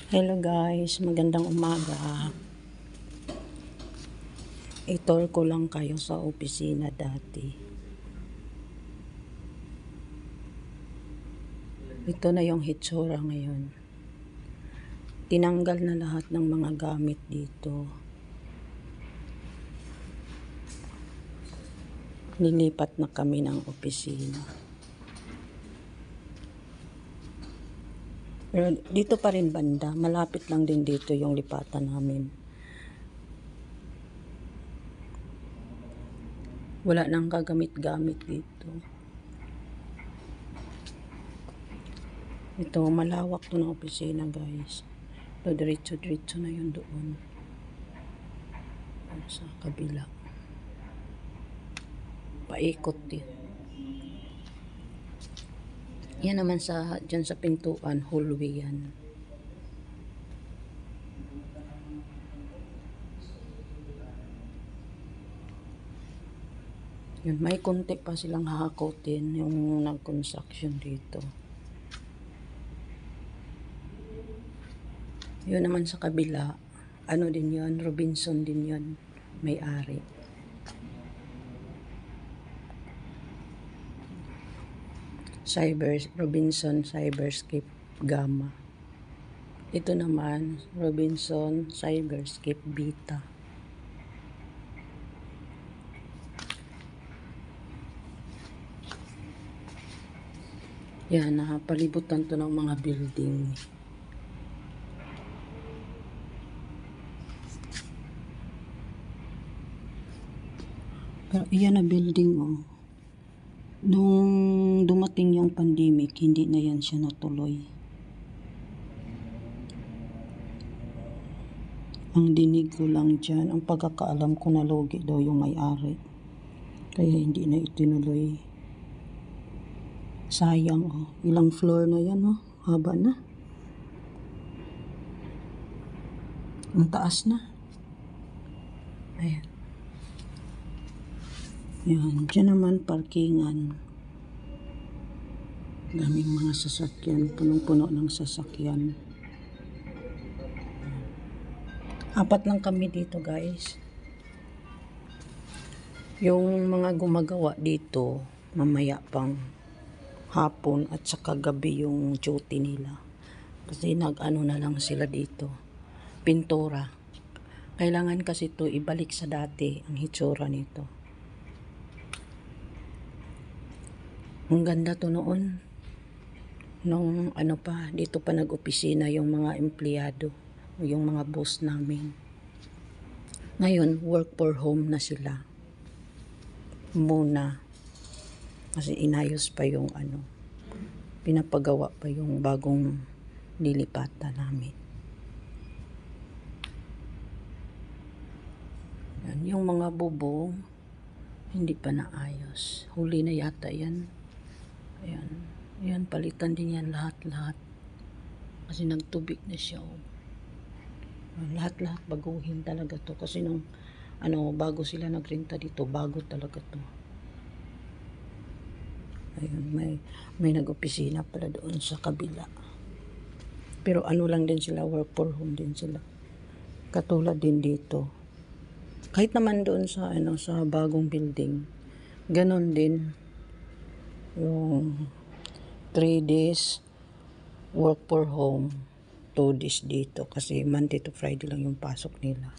Hello guys, magandang umaga. I-tour ko lang kayo sa opisina dati. Ito na yung hitsura ngayon. Tinanggal na lahat ng mga gamit dito. Nilipat na kami ng opisina. Pero dito pa rin banda, malapit lang din dito yung lipatan namin. Wala nang kagamit-gamit dito. Ito, malawak to ng opisina guys. Ito, diretso-diretso na yun doon. Sa kabila. Paikot din. Yan naman dyan sa pintuan, hallway yan. Yun, may konti pa silang hahakotin yung nag-construction dito. Yun naman sa kabila, ano din yun, Robinson din yun, may-ari. Robinson Cyberscape Gamma. Ito naman, Robinson Cyberscape Beta. Yan, palibutan to ng mga building. Pero iyan na building oh. Nung dumating yung pandemic, hindi na yan siya natuloy. Ang dinig ko lang dyan, ang pagkakaalam ko na logi daw yung may-ari. Kaya hindi na itinuloy. Sayang oh. Ilang floor na yan oh. Haba na. Ang taas na. Ayan. Yan. Diyan naman parkingan. Daming mga sasakyan. Punong-puno ng sasakyan. Apat lang kami dito guys. Yung mga gumagawa dito, mamaya pang hapon at saka gabi yung duty nila. Kasi nag-ano na lang sila dito. Pintura. Kailangan kasi to ibalik sa dati ang hitsura nito. Ang ganda to noon. Nung ano pa, dito pa nag-opisina yung mga empleyado. Yung mga boss namin. Ngayon, work for home na sila. Muna. Kasi inayos pa yung ano. Pinapagawa pa yung bagong lilipatan namin. Yan, yung mga bubong, hindi pa naayos. Huli na yata yan. Ayan. Ayan, palitan din yan lahat-lahat. Kasi nagtubig na siya. Oh. Lahat-lahat baguhin talaga to. Kasi nung bago sila nagrenta dito, bago talaga to. Ayun, may nag-opisina pala doon sa kabila. Pero ano lang din sila, work for home din sila. Katulad din dito. Kahit naman doon sa sa bagong building, ganon din. Yung 3 days work for home, 2 days dito kasi Monday to Friday lang yung pasok nila.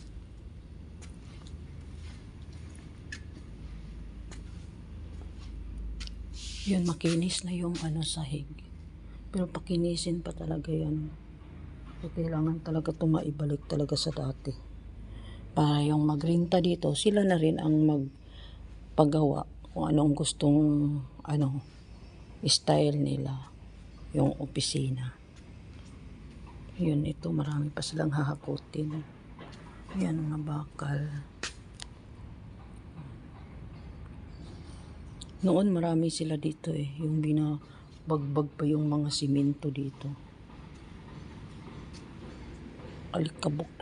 Yun, makinis na yung sahig. Pero pakinisin pa talaga yan. So, kailangan talaga maibalik talaga sa dati. Para yung magrenta dito, sila na rin ang magpagawa kung anong gustong style nila, yung opisina. Yun, ito marami pa silang hahakutin. Yan, mga bakal. Noon marami sila dito yung binabagbag pa yung mga simento dito. Alikabok.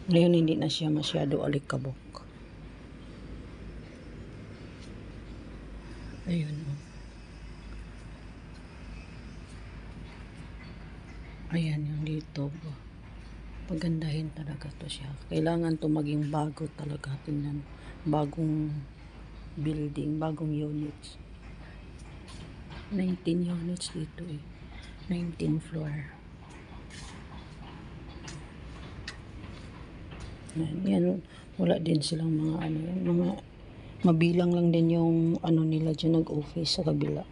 Ngayon hindi na siya masyado alikabok. Ayun. Ayan yung dito. Pagandahin talaga to siya. Kailangan to maging bago talaga. Tingnan. Bagong building, bagong units. 19 units dito eh. 19 floor. Yan, wala din silang mga ano, mga mabilang lang din yung ano nila dyan nag-office sa kabila.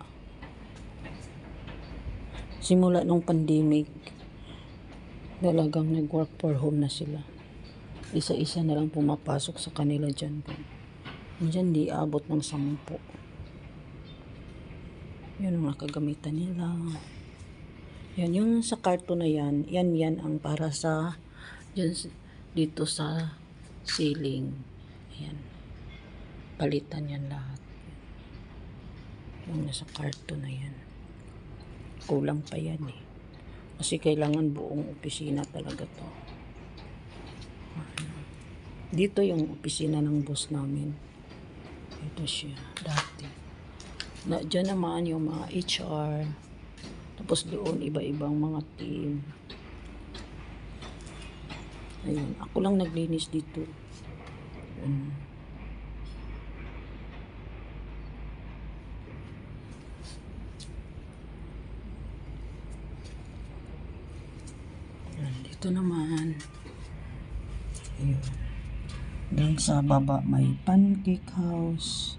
Simula nung pandemic, talagang nag-work for home na sila. Isa-isa na lang pumapasok sa kanila dyan. Diyan di abot ng 10. Yun ang nakagamitan nila. Yan, yung sa karton na yan, yan ang para sa dyan, dito sa ceiling. Ayan. Palitan yan lahat. Yung nasa karton na yan. Kulang pa yan eh. Kasi kailangan buong opisina talaga to. Dito yung opisina ng boss namin. Ito siya, dati. Diyan naman yung mga HR. Tapos doon, iba-ibang mga team. Ayun, ako lang naglinis dito. Dito naman. Ayun. Doon sa baba may pancake house.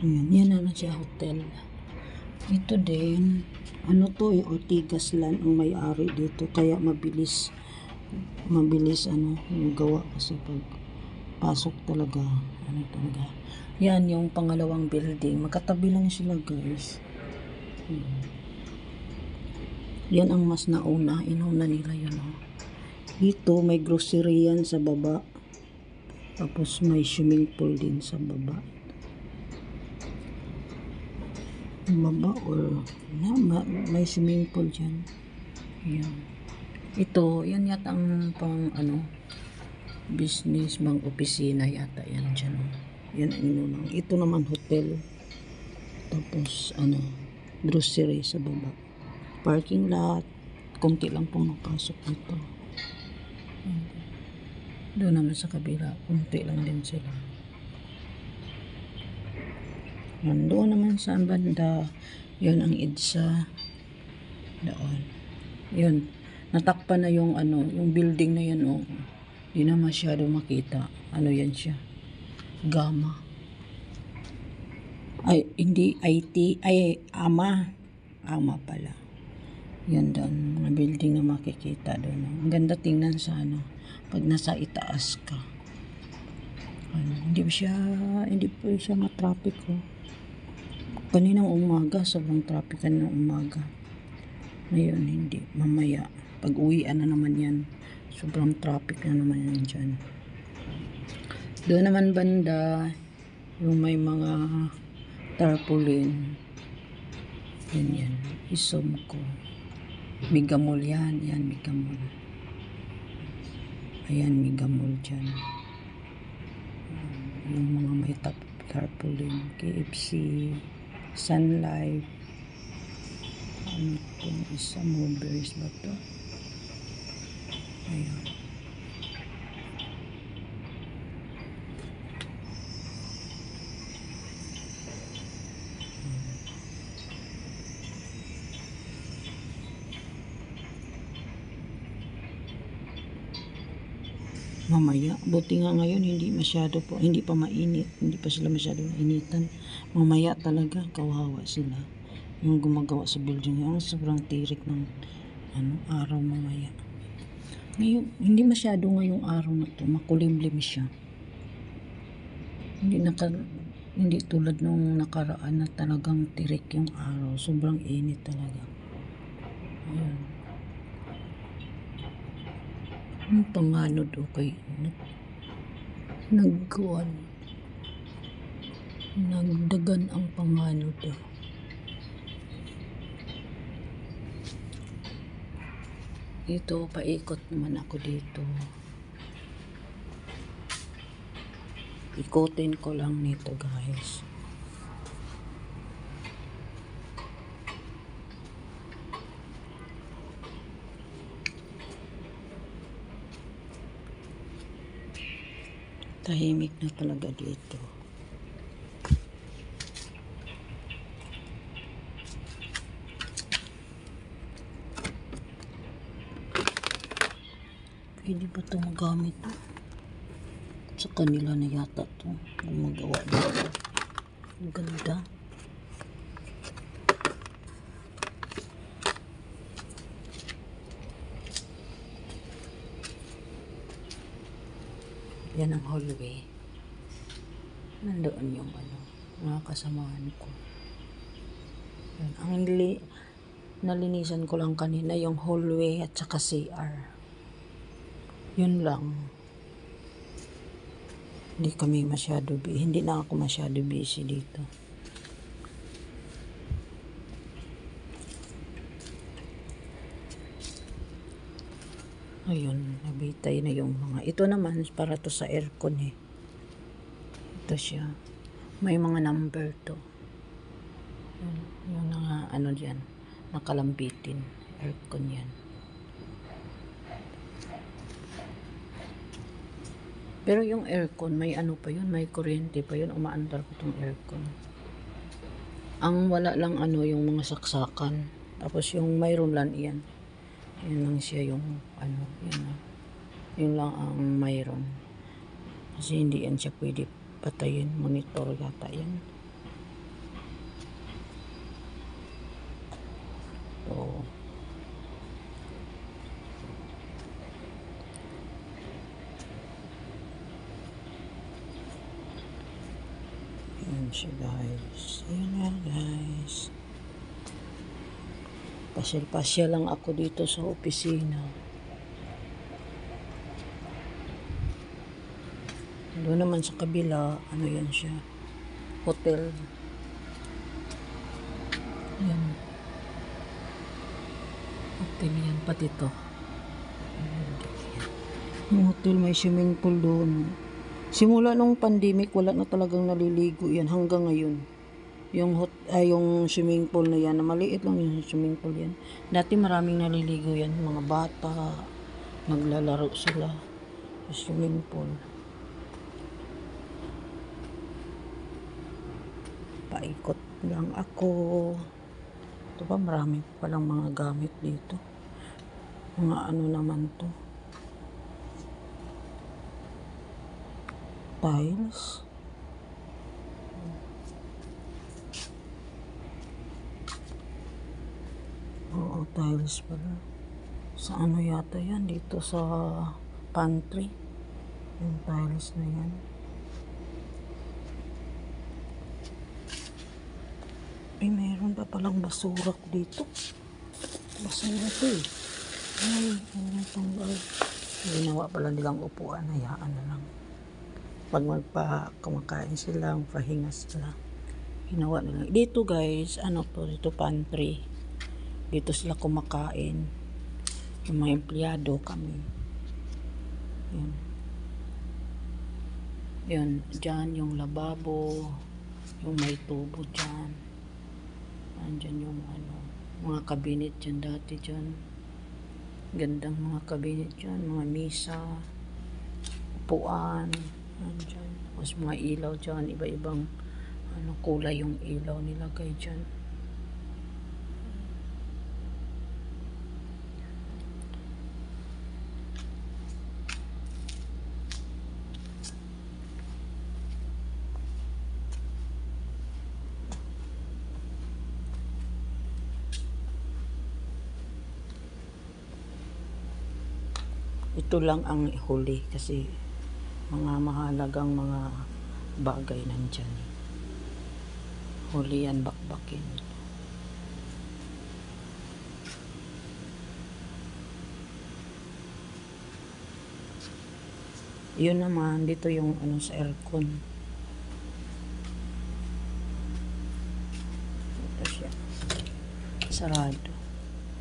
Ayan, yan na siya hotel. Ito din, ano to eh, Ortigas Land ang may-ari dito. Kaya mabilis ano, yung gawa kasi pag pasok talaga, ano talaga. Yan yung pangalawang building. Magkatabi lang sila guys. Yan ang mas nauna. Inuna nila yun. Oh. Dito may grocery yan sa baba. Tapos may swimming pool din sa baba. Baba or may swimming pool dyan. Yan. Ito, yan yata ang pang ano, business, bang opisina yata yan dyan. Yan ang inunang. Ito naman hotel. Tapos ano, grocery sa baba. Parking lot. Kunti lang pumakasok dito. Doon naman sa kabila, kunti lang din sila. Doon naman sa banda, yun ang EDSA. Doon. Yun. Natakpan na yung ano, yung building na yan. Oh. Di na masyado makita. Ano yan siya? Gamma. Ay, hindi IT. Ay, AMA pala. Yan doon. Mga building na makikita doon. Oh. Ang ganda tingnan sa ano. Pag nasa itaas ka. Ano, hindi po siya matraffic. Oh. Kaninang umaga, sobrang traffic kaninang umaga. Ngayon, hindi. Mamaya, pag uwian na naman yan, sobrang traffic na naman yan dyan. Doon naman banda, yung may mga tarpaulin. Yan. Isom ko. Migamol yan. Yan, migamol. Ayan, migamol dyan. Yung mga may tarpaulin. KFC. Sun Life. Ano itong isa? Movers ba ito? Ayan. Mamaya, buti nga ngayon hindi pa mainit, hindi pa sila masyado mainitan. Mamaya talaga kawawa sila yung gumagawa sa building yan. Sobrang tirik ng araw mamaya. Ngayon, hindi masyado ngayong araw na to, makulimlim siya. Hindi tulad nung nakaraan na talagang tirik yung araw, sobrang init talaga. Ayan. Ang panganod okay. Nagdagan ang panganod. Ito, paikot naman ako dito. Ikutin ko lang nito guys. Tahimik na talaga dito. Pwede ba ito magamit to? Sa kanila na yata to. Gumagawa dito. Ang ganda. Yan ang hallway. Nandoon yung mga kasamahan ko. Yan. Nalinisan ko lang kanina yung hallway at saka CR. Yun lang. Hindi na ako masyado busy dito. Ayun, nabitay na yung mga. Ito naman, para to sa aircon eh. Ito siya. May mga number to. Yung mga dyan, nakalambitin. Aircon yan. Pero yung aircon, may pa yun, may kuryente pa yun. Umaandar ko tong aircon. Ang wala lang yung mga saksakan. Tapos yung mayroon lang yan. Yan lang siya yung yun lang ang mayroon. Kasi hindi yan siya pwede patayin. Monitor yata yan. So, yan siya guys. Yun na guys. Pasyal-pasyal lang ako dito sa opisina. Doon naman sa kabila, yan siya. Hotel. Yan. Hotel yan, pati to. Yung hotel may swimming pool doon. Simula nung pandemic, wala na talagang naliligo yan hanggang ngayon. Yung swimming pool na yan, maliit lang yung swimming pool yan. Dati maraming naliligo yan, mga bata, naglalaro sila sa swimming pool. Paikot lang ako. Ito ba, marami palang mga gamit dito. Mga naman to. Tiles. Oo, tiles pala. Sa yata yan? Dito sa pantry. Yung tiles na yan. Ay, mayroon pa palang basura dito. Basura to eh. Ay, tanggal. Ginawa pala nilang upuan. Hayaan na lang. Pag kumakain sila, pahinga sila. Ginawa nila. Dito guys, dito pantry. Dito sila kumakain. Yung mga empleyado kami. Yan. Yan, dyan yung lababo. Yung may tubo dyan. Andyan yung mga kabinet dyan dati dyan. Gandang mga kabinet dyan. Mga misa. Upuan. Andyan. Tapos mga ilaw dyan. Iba-ibang kulay yung ilaw nilagay dyan. Ito lang ang huli kasi mga mahalagang mga bagay nandyan. Huli yan, bakbakin. Yun naman, dito yung sa aircon. Ito siya. Sarado.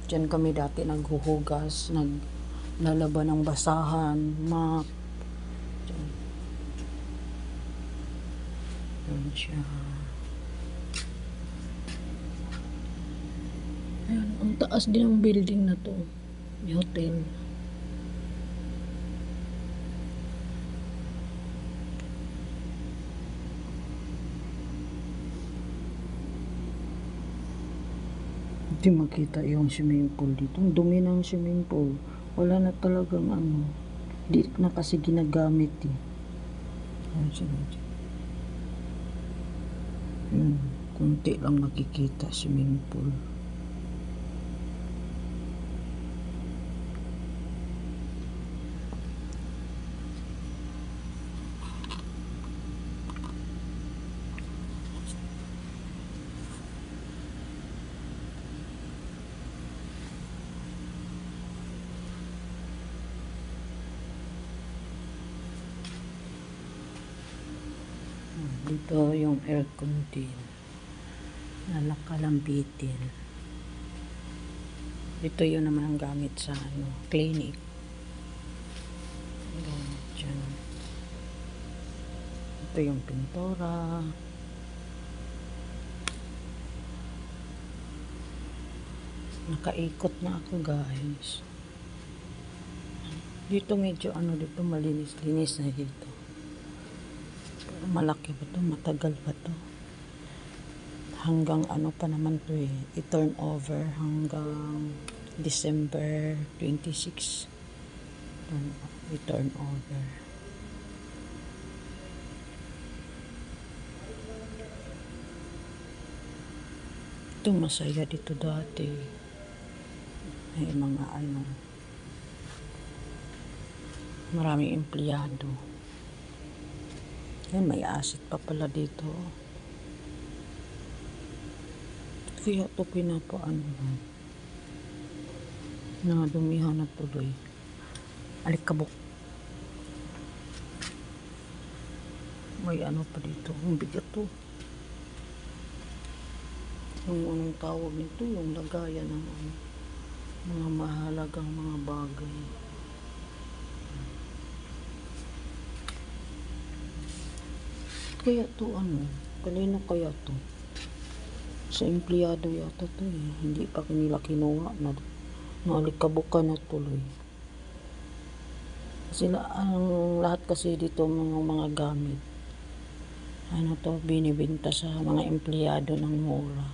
Diyan kami dati naghuhugas, naglalaba ng basahan, mop. Diyan siya. Ayan, ang taas din ng building na to. Yung hotel. Di makita yung swimming pool dito. Ang dumi ng swimming pool. Wala na talagang ano. Di na kasi ginagamit eh. Ayan sila dyan. Kunti lang makikita swimming pool. Dito yung air condition na nakalambitin. Ito yun naman ang gamit sa ano, clinic. Gamit dyan. Ito yung pintura. Nakaikot na ako guys. Dito medyo ano dito malinis-linis na dito. Pero malaki ba to? Matagal pa to. Hanggang ano pa naman to eh. I-turn over hanggang December 26. I-turn over. Ito masaya dito dati. May mga ano. Maraming empleyado. Yan, may asset pa pala dito. Kaya ito pinapaano. Nadumihan na tuloy. Alikabok. May ano pa dito. Ang bigat to. Yung anong tawag nito, yung lagayan ng ano, mga mahalagang mga bagay. Kaya to ano, kanino kaya to? Sa empleyado yata to eh. Hindi pa kanila kinuha na naalikabukan na tuloy. Sila ang lahat kasi dito mga gamit. Ano to, binibenta sa mga empleyado ng mura.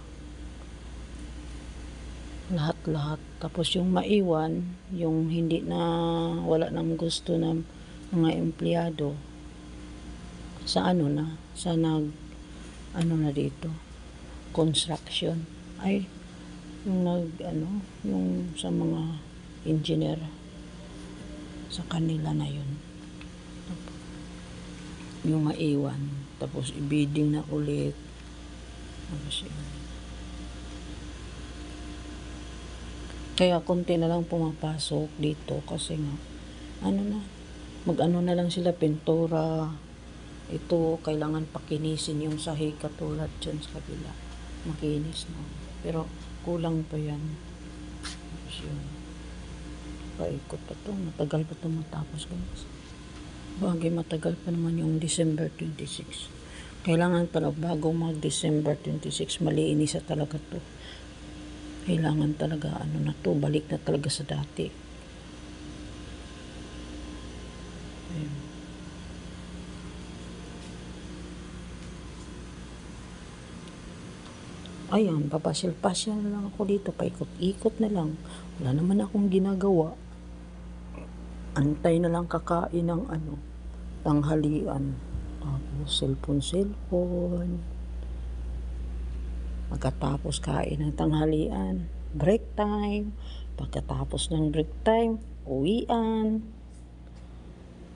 Lahat-lahat. Tapos yung maiwan, yung hindi na wala nang gusto ng mga empleyado, sa ano na, sa ano na dito, construction. Ay, yung yung sa mga engineer, sa kanila na yun. Yung maiwan, tapos i-bidding na ulit. Tapos yun. Kaya konti na lang pumapasok dito kasi nga, ano na, mag-ano na lang sila, pintura. Ito, kailangan pakinisin yung sahig katulad dyan sa kabila. Makinis na. Pero, kulang pa yan. Tapos yun. Paikot pa to. Matagal pa to matapos, guys. Bagay, matagal pa naman yung December 26. Kailangan pa na bago mag-December 26, maliinis na talaga to. Kailangan talaga, ano na to, balik na talaga sa dati. Ayun. Ayan, papasyal-pasyal na lang ako dito, paikot-ikot na lang. Wala naman akong ginagawa. Antay na lang kakain ng ano, tanghalian. Tapos cellphone. Pagkatapos kain ng tanghalian, break time. Pagkatapos ng break time, uwian.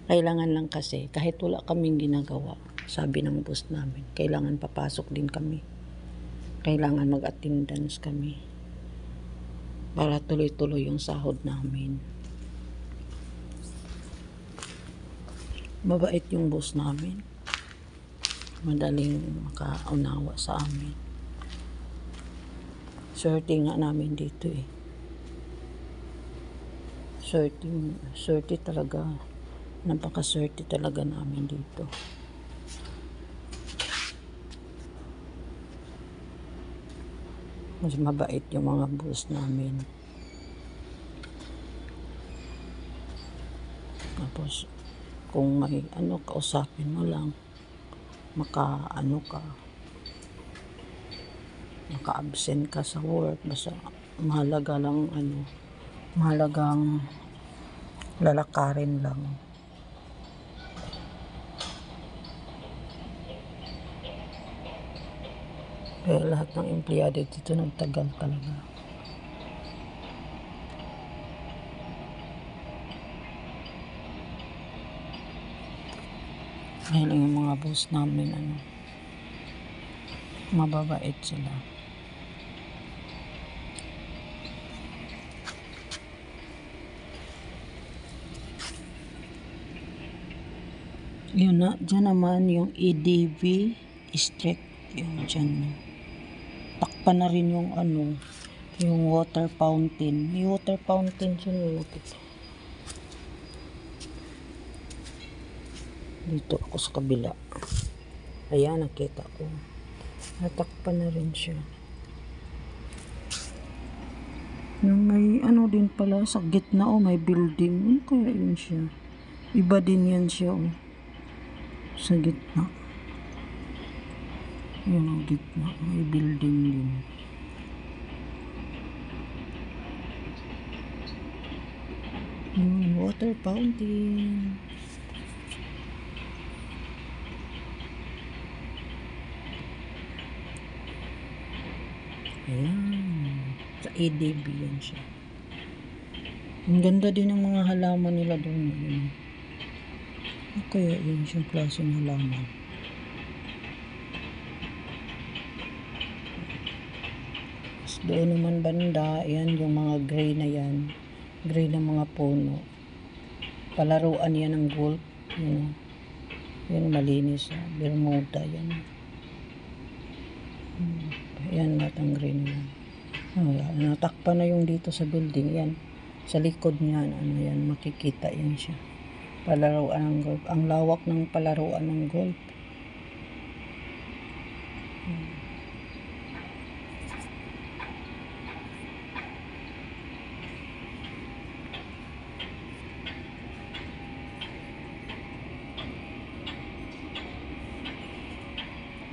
Kailangan lang kasi, kahit wala kaming ginagawa, sabi ng boss namin, kailangan papasok din kami. Kailangan mag-attendance kami para tuloy-tuloy yung sahod namin. Mabait yung boss namin. Madaling makaunawa sa amin. Swerte nga namin dito eh. Swerte talaga. Napakaswerte talaga namin dito. Mas mabait yung mga boss namin. Tapos, kung may ano, kausapin mo lang, maka-absent ka sa work, basta mahalaga lang mahalagang lalakarin lang. Kaya lahat ng empleyado dito nagtagal talaga. Kaya lang yung mga boss namin, mababait sila. Yun na, dyan naman yung EDV Street, yun dyan. Takpan na rin yung yung water fountain. May water fountain dyan. Dito ako sa kabila. Ayan, nakita ko. Natakpan na rin siya. Yung may din pala sa gitna, may building. Ano kaya yun siya? Iba din yan siya, sa gitna. Yun ang gitna. May building din. Water fountain. Ayan. Sa EDB yan siya. Ang ganda din ng mga halaman nila doon. Kaya yun siyang klaseng halaman. Doon naman banda, yan yung mga gray na yan. Gray na mga puno. Palaruan yan ng golf. Yan malinis. Bermuda yan. Yan lahat ang gray na yan. Natakpan na yung dito sa building. Yan. Sa likod niyan, yan, makikita yan siya. Palaruan ng golf. Ang lawak ng palaruan ng golf.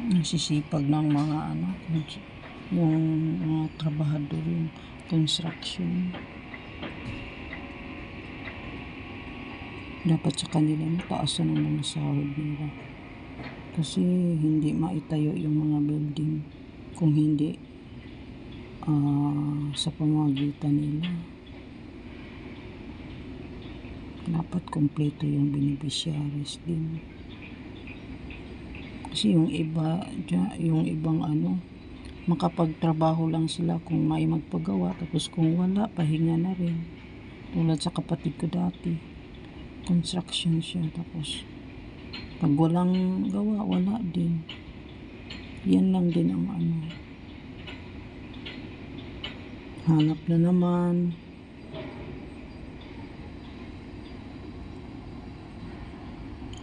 Nasisipag ng mga yung mga trabahador yung construction. Dapat sa kanila mataas na ng mga sahod nila. Kasi hindi maitayo yung mga building kung hindi sa pamamagitan nila. Dapat kompleto yung beneficiaries din. Kasi yung ibang makapagtrabaho lang sila kung may magpagawa, tapos kung wala, pahinga na rin. Tulad sa kapatid ko dati, construction siya, tapos pag walang gawa, wala din. Yan lang din ang hanap na naman.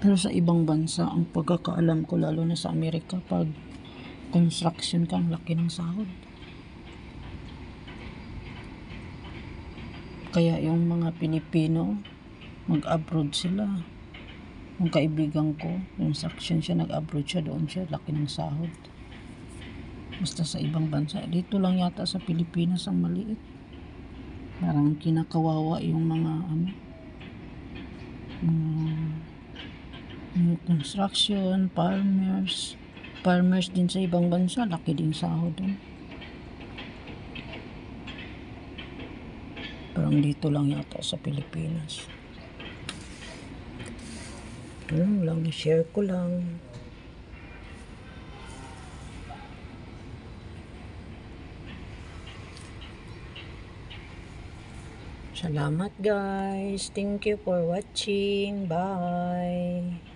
Pero sa ibang bansa, ang pagkakaalam ko, lalo na sa Amerika, pag construction ka, ang laki ng sahod. Kaya yung mga Pilipino, mag-abroad sila. Yung kaibigan ko, construction siya, nag-abroad siya, doon siya, laki ng sahod. Basta sa ibang bansa. Dito lang yata sa Pilipinas ang maliit. Parang kinakawawa yung mga construction, farmers din sa ibang bansa, laki din sahod doon. Parang dito lang yata sa Pilipinas. Lang, share ko lang. Salamat guys. Thank you for watching. Bye.